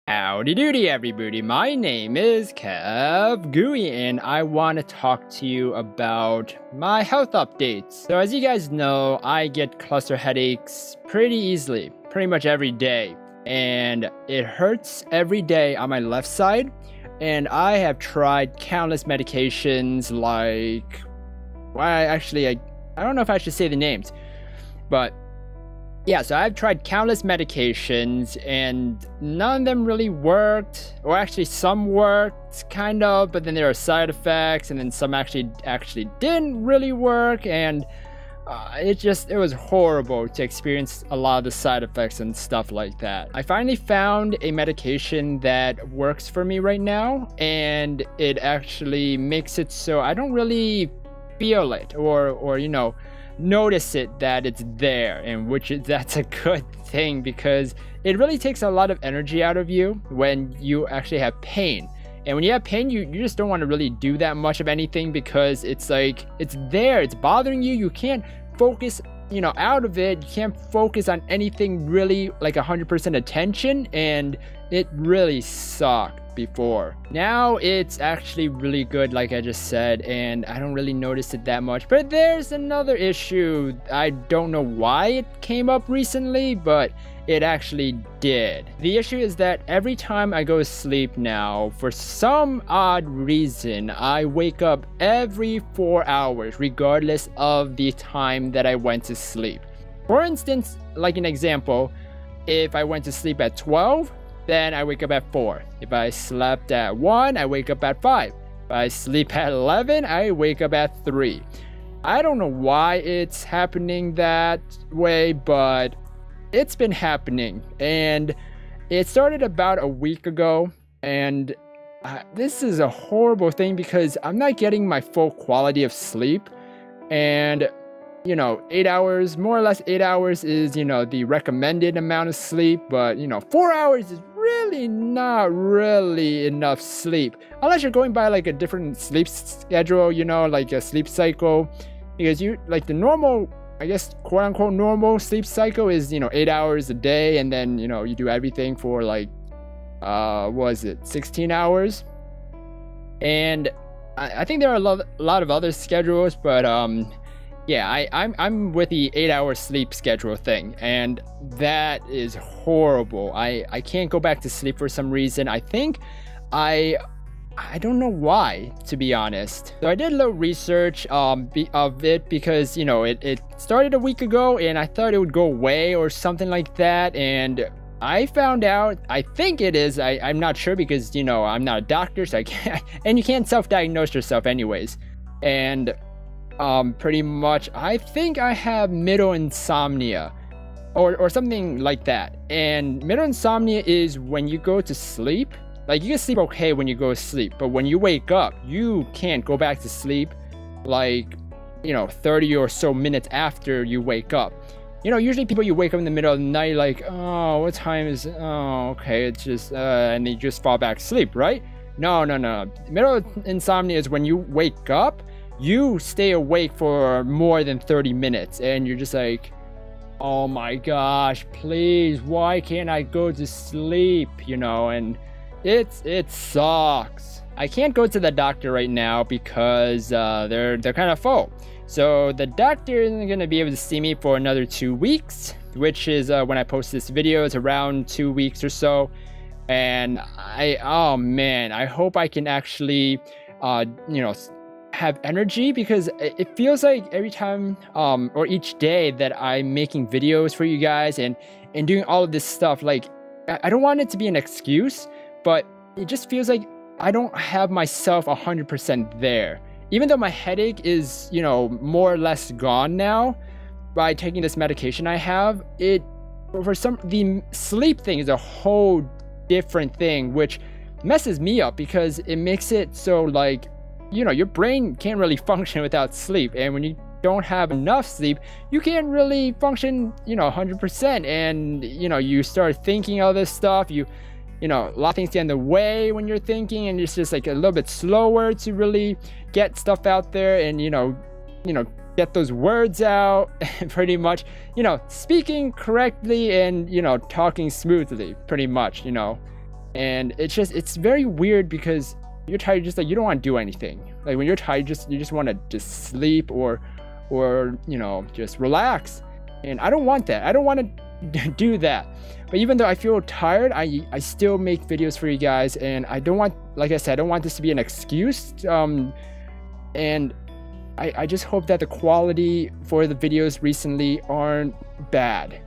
Howdy doody everybody, my name is KevGuuey and I want to talk to you about my health updates. So as you guys know, I get cluster headaches pretty easily, pretty much every day. And it hurts every day on my left side. And I have tried countless medications like, well, I don't know if I should say the names, but yeah, so I've tried countless medications and none of them really worked, or actually some worked kind of, but then there are side effects, and then some actually didn't really work, and it was horrible to experience a lot of the side effects and stuff like that. I finally found a medication that works for me right now, and it actually makes it so I don't really feel it or you know, notice it that it's there, and that's a good thing because it really takes a lot of energy out of you when you actually have pain. And when you have pain, you just don't want to really do that much of anything because it's like it's there, it's bothering you, you can't focus, you know, out of it, you can't focus on anything really like 100% attention, and it really sucked before. Now it's actually really good, like I just said, and I don't really notice it that much. But there's another issue. I don't know why it came up recently, but it actually did. The issue is that every time I go to sleep now, for some odd reason, I wake up every 4 hours, regardless of the time that I went to sleep. For instance, like an example, if I went to sleep at 12, then I wake up at 4. If I slept at 1, I wake up at 5. If I sleep at 11, I wake up at 3. I don't know why it's happening that way, but it's been happening. And it started about a week ago. And this is a horrible thing because I'm not getting my full quality of sleep. And you know, 8 hours, more or less 8 hours is, you know, the recommended amount of sleep, but, you know, 4 hours is really not really enough sleep, unless you're going by like a different sleep schedule, you know, like a sleep cycle, because you, like the normal, I guess, quote unquote normal sleep cycle is, you know, 8 hours a day, and then, you know, you do everything for like, what was it, 16 hours, and I think there are a lot of other schedules, but, yeah, I'm with the 8-hour sleep schedule thing, and that is horrible. I can't go back to sleep for some reason. I think I don't know why, to be honest. So I did a little research of it because, you know, it started a week ago and I thought it would go away or something like that, and I found out, I think it is, I'm not sure because, you know, I'm not a doctor, so I can't, and you can't self-diagnose yourself anyways, and pretty much, I think I have middle insomnia or something like that. And middle insomnia is when you go to sleep, like you can sleep okay when you go to sleep, but when you wake up, you can't go back to sleep like, you know, 30 or so minutes after you wake up. You know, usually people, you wake up in the middle of the night like, oh, what time is it? Oh, okay, it's just, and then you just fall back to sleep, right? No. Middle insomnia is when you wake up, you stay awake for more than 30 minutes and you're just like, oh my gosh, please, why can't I go to sleep, you know? And it sucks. I can't go to the doctor right now because they're kind of full, so the doctor isn't going to be able to see me for another 2 weeks, which is when I post this video, it's around 2 weeks or so. And oh man, I hope I can actually you know, have energy, because it feels like every time or each day that I'm making videos for you guys and doing all of this stuff, like I don't want it to be an excuse, but it just feels like I don't have myself 100% there. Even though my headache is, you know, more or less gone now by taking this medication I have, the sleep thing is a whole different thing, which messes me up because it makes it so like, you know, your brain can't really function without sleep, and when you don't have enough sleep, you can't really function, you know, 100%, and you know, you start thinking all this stuff, you know, a lot of things get in the way when you're thinking, and it's just like a little bit slower to really get stuff out there and you know, get those words out, pretty much, you know, speaking correctly and, you know, talking smoothly, pretty much, you know. And it's very weird because you're tired, just like you don't want to do anything. Like when you're tired, you just want to just sleep or you know, just relax. And I don't want that. I don't want to do that. But even though I feel tired, I still make videos for you guys, and I don't want, like I said, I don't want this to be an excuse. And I just hope that the quality for the videos recently aren't bad.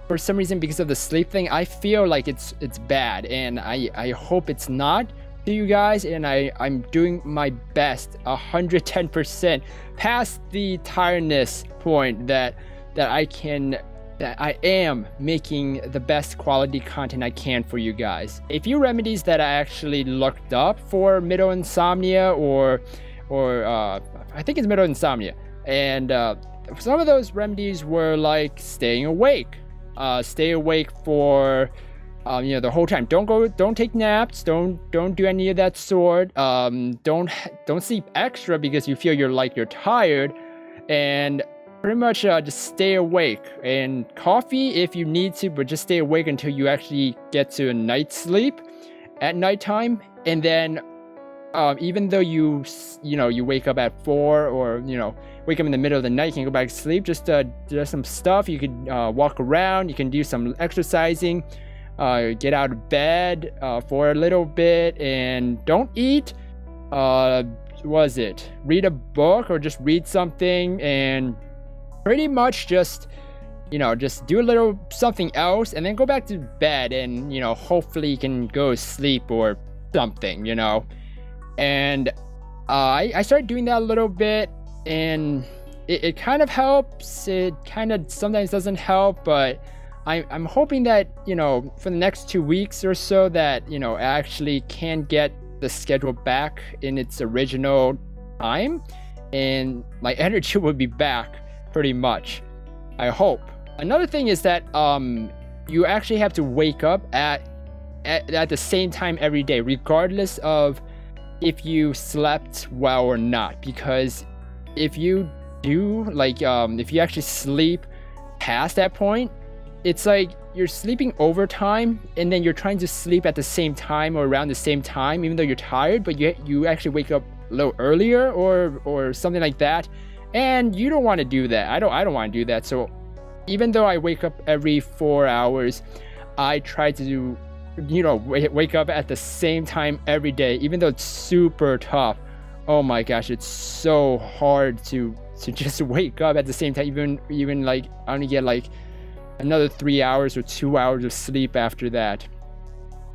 For some reason, because of the sleep thing, I feel like it's bad, and I hope it's not to you guys, and I'm doing my best 110% past the tiredness point that I am making the best quality content I can for you guys. A few remedies that I actually looked up for middle insomnia or I think it's middle insomnia, and some of those remedies were like staying awake. Stay awake for you know, the whole time. Don't take naps. Don't do any of that sort. Don't sleep extra because you feel you're tired, and pretty much just stay awake. And coffee if you need to, but just stay awake until you actually get to a night's sleep at nighttime. And then even though you wake up at 4, or you know, wake up in the middle of the night, you can go back to sleep. Just do some stuff. You could walk around. You can do some exercising. Get out of bed for a little bit, and don't eat. Read a book or just read something, and pretty much just, you know, just do a little something else, and then go back to bed, and you know, hopefully you can go to sleep or something, you know. And I started doing that a little bit, and it kind of helps. It kind of sometimes doesn't help, but I'm hoping that, you know, for the next 2 weeks or so, that, you know, I actually can get the schedule back in its original time, and my energy will be back pretty much, I hope. Another thing is that you actually have to wake up at the same time every day, regardless of if you slept well or not. Because if you do, like, if you actually sleep past that point, it's like you're sleeping overtime, and then you're trying to sleep at the same time or around the same time, even though you're tired, but you actually wake up a little earlier or something like that, and you don't want to do that. I don't want to do that. So even though I wake up every 4 hours, I try to, you know, wake up at the same time every day, even though it's super tough. Oh my gosh, it's so hard to just wake up at the same time. Even like I only get like another 3 hours or 2 hours of sleep after that,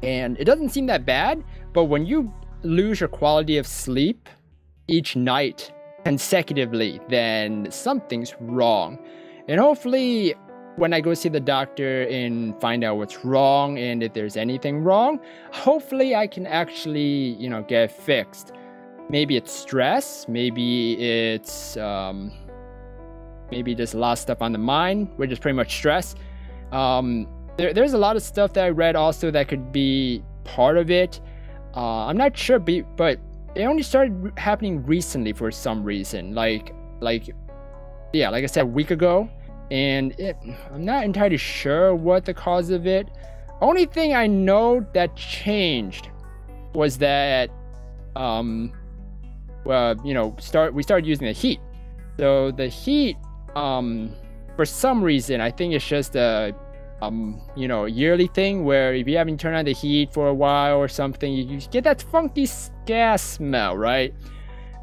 and it doesn't seem that bad. But when you lose your quality of sleep each night consecutively, then something's wrong. And hopefully when I go see the doctor and find out what's wrong, and if there's anything wrong, hopefully I can actually, you know, get it fixed. Maybe it's stress, maybe it's maybe just a lot of stuff on the mind, which is pretty much stress. There's a lot of stuff that I read also that could be part of it. I'm not sure, but it only started happening recently for some reason. Like I said, a week ago. And I'm not entirely sure what the cause of it. Only thing I know that changed was that, you know, we started using the heat. So the heat, for some reason, I think it's just a you know, yearly thing where if you haven't turned on the heat for a while or something, you get that funky gas smell, right?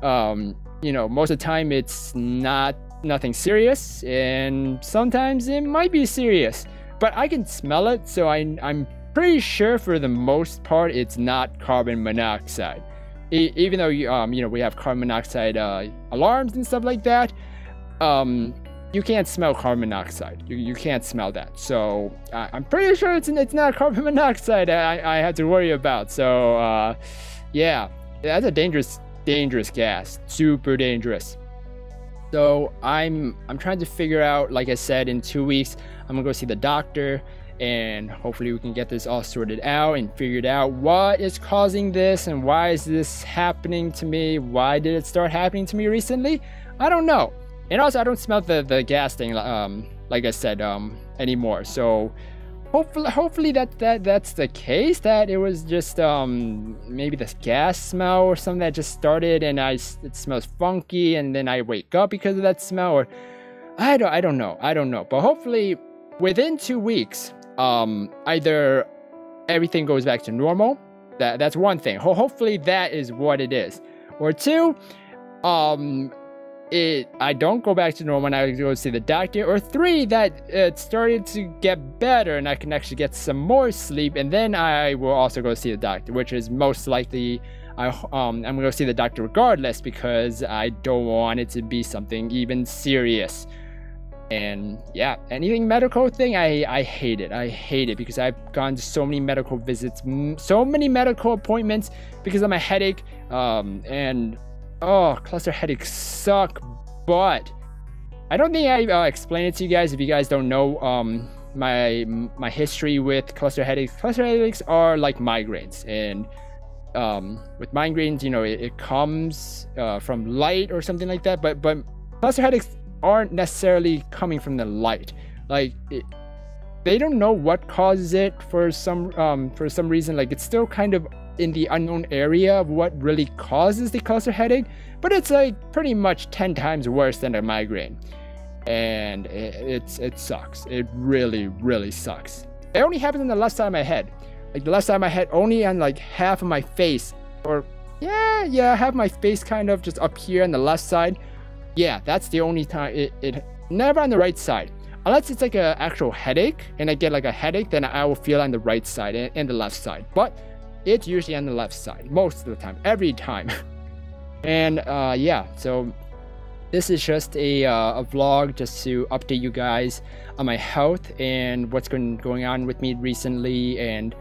You know, most of the time it's nothing serious, and sometimes it might be serious, but I can smell it, so I'm pretty sure for the most part it's not carbon monoxide. Even though you know, we have carbon monoxide alarms and stuff like that, you can't smell carbon monoxide. You can't smell that. So I'm pretty sure it's not carbon monoxide I have to worry about. So yeah, that's a dangerous gas, super dangerous. So I'm trying to figure out, like I said, in 2 weeks I'm gonna go see the doctor, and hopefully we can get this all sorted out and figured out what is causing this, and why is this happening to me. Why did it start happening to me recently? I don't know. And also, I don't smell the gas thing, like I said, anymore. So hopefully that's the case, that it was just maybe this gas smell or something that just started and it smells funky and then I wake up because of that smell, or I don't know, but hopefully within 2 weeks either everything goes back to normal. That's one thing. Hopefully that is what it is. Or two, I don't go back to normal and I go see the doctor. Or three, that it started to get better and I can actually get some more sleep, and then I will also go see the doctor, which is most likely I'm gonna go see the doctor regardless, because I don't want it to be something even serious. And yeah, anything medical thing, I hate it. I hate it because I've gone to so many medical visits, so many medical appointments because of my headache. And oh, cluster headaches suck. But I don't think I explained it to you guys. If you guys don't know my history with cluster headaches are like migraines. And with migraines, you know, it comes from light or something like that. But cluster headaches aren't necessarily coming from the light. Like they don't know what causes it for some reason. Like it's still kind of in the unknown area of what really causes the cluster headache, but it's like pretty much 10 times worse than a migraine, and it sucks. It really sucks. It only happens on the left side of my head, like the left side of my head, only on like half of my face, or yeah, half my face, kind of just up here on the left side. Yeah, that's the only time. It never on the right side, unless it's like a actual headache and I get like a headache, then I will feel on the right side and the left side, but it's usually on the left side most of the time, every time. And yeah, so this is just a vlog just to update you guys on my health and what's going on with me recently. And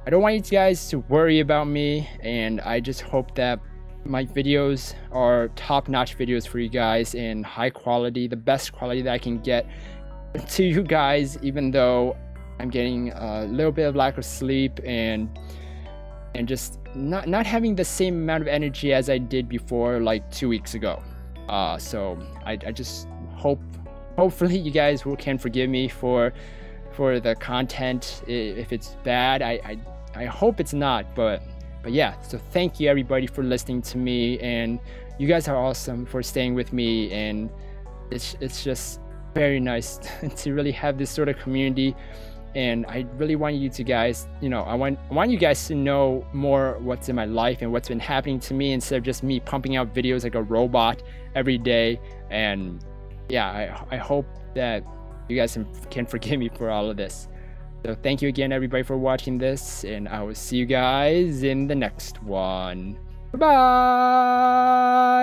I don't want you guys to worry about me, and I just hope that my videos are top-notch videos for you guys in high quality, the best quality that I can get to you guys, even though I'm getting a little bit of lack of sleep and just not having the same amount of energy as I did before, like 2 weeks ago. So I just hopefully you guys can forgive me for the content. If it's bad, I hope it's not, but yeah. So thank you everybody for listening to me, and you guys are awesome for staying with me, and it's just very nice to really have this sort of community. And I really want you to guys, you know, I want you guys to know more what's in my life and what's been happening to me, instead of just me pumping out videos like a robot every day. And yeah, I hope that you guys can forgive me for all of this. So thank you again everybody for watching this, and I will see you guys in the next one. Bye bye.